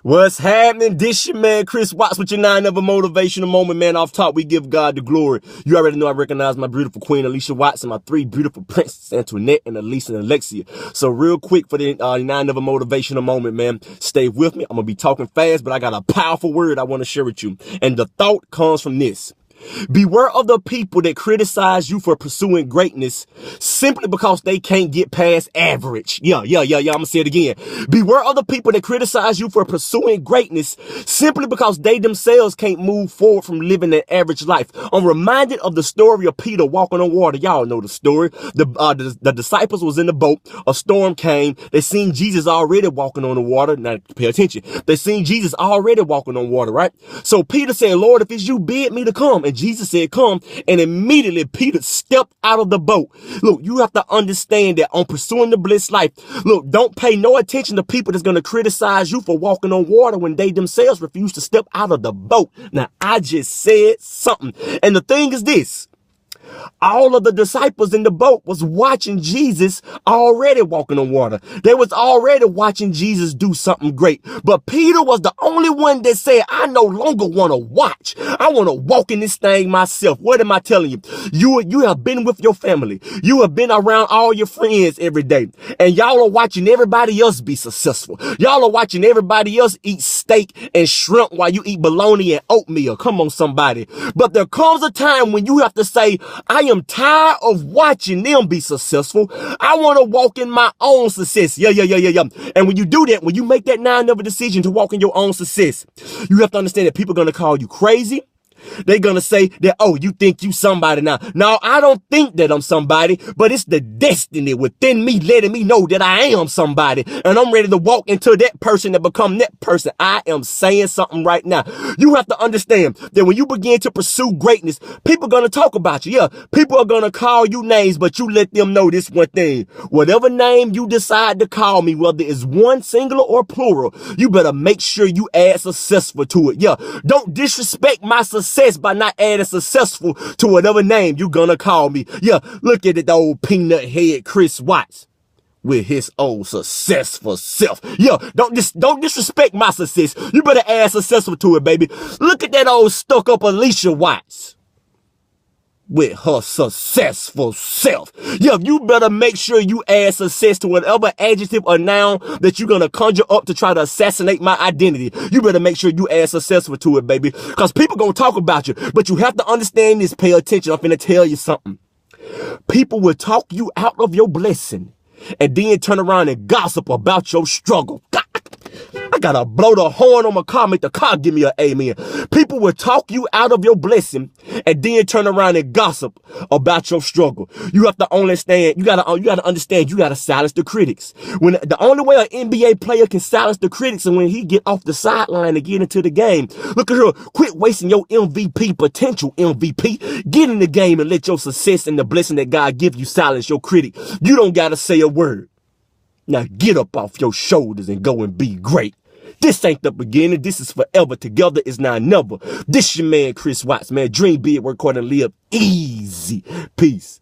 What's happening? This your man, Chris Watts, with your 9 Never Motivational Moment, man. Off top, we give God the glory. You already know I recognize my beautiful queen, Alicia Watts, and my 3 beautiful princesses, Antoinette and Elisa and Alexia. So real quick for the 9 Never Motivational Moment, man, stay with me. I'm going to be talking fast, but I got a powerful word I want to share with you. And the thought comes from this. Beware of the people that criticize you for pursuing greatness simply because they can't get past average. Yeah. I'm gonna say it again. Beware of the people that criticize you for pursuing greatness simply because they themselves can't move forward from living an average life. I'm reminded of the story of Peter walking on water. Y'all know the story. The disciples was in the boat. A storm came. They seen Jesus already walking on the water. Now pay attention. They seen Jesus already walking on water, right? So Peter said, Lord, if it's you, bid me to come. And Jesus said, come. And immediately Peter stepped out of the boat. Look, you have to understand that on pursuing the bliss life, look, don't pay no attention to people that's going to criticize you for walking on water when they themselves refuse to step out of the boat. Now, I just said something. And the thing is this. All of the disciples in the boat was watching Jesus already walking on water. They was already watching Jesus do something great. But Peter was the only one that said, I no longer want to watch. I want to walk in this thing myself. What am I telling you? You have been with your family. You have been around all your friends every day. And y'all are watching everybody else be successful. Y'all are watching everybody else eat steak and shrimp while you eat bologna and oatmeal. Come on, somebody. But there comes a time when you have to say, I am tired of watching them be successful. I want to walk in my own success. Yeah. And when you do that, when you make that 9 Never decision to walk in your own success, you have to understand that people are going to call you crazy. They're going to say that, oh, you think you somebody now. No, I don't think that I'm somebody, but it's the destiny within me letting me know that I am somebody. And I'm ready to walk into that person and become that person. I am saying something right now. You have to understand that when you begin to pursue greatness, people are going to talk about you. Yeah, people are going to call you names, but you let them know this one thing. Whatever name you decide to call me, whether it's one singular or plural, you better make sure you add successful to it. Yeah, don't disrespect my success by not adding successful to whatever name you gonna call me. Yeah, look at it, the old peanut head Chris Watts with his old successful self. Yeah, don't disrespect my success. You better add successful to it, baby. Look at that old stuck up Alicia Watts with her successful self. Yeah, you better make sure you add success to whatever adjective or noun that you're going to conjure up to try to assassinate my identity. You better make sure you add successful to it, baby. Because people going to talk about you. But you have to understand this. Pay attention. I'm finna tell you something. People will talk you out of your blessing and then turn around and gossip about your struggle. God, I gotta blow the horn on my car, make the car give me an amen. People will talk you out of your blessing and then turn around and gossip about your struggle. You have to understand, you gotta understand, you gotta silence the critics. When the only way an NBA player can silence the critics is when he get off the sideline and get into the game. Look at her, quit wasting your MVP, potential MVP. Get in the game and let your success and the blessing that God give you silence your critic. You don't gotta say a word. Now get up off your shoulders and go and be great. This ain't the beginning. This is forever. Together is now never. This your man, Chris Watts, man. Dream big, work hard, and live easy. Peace.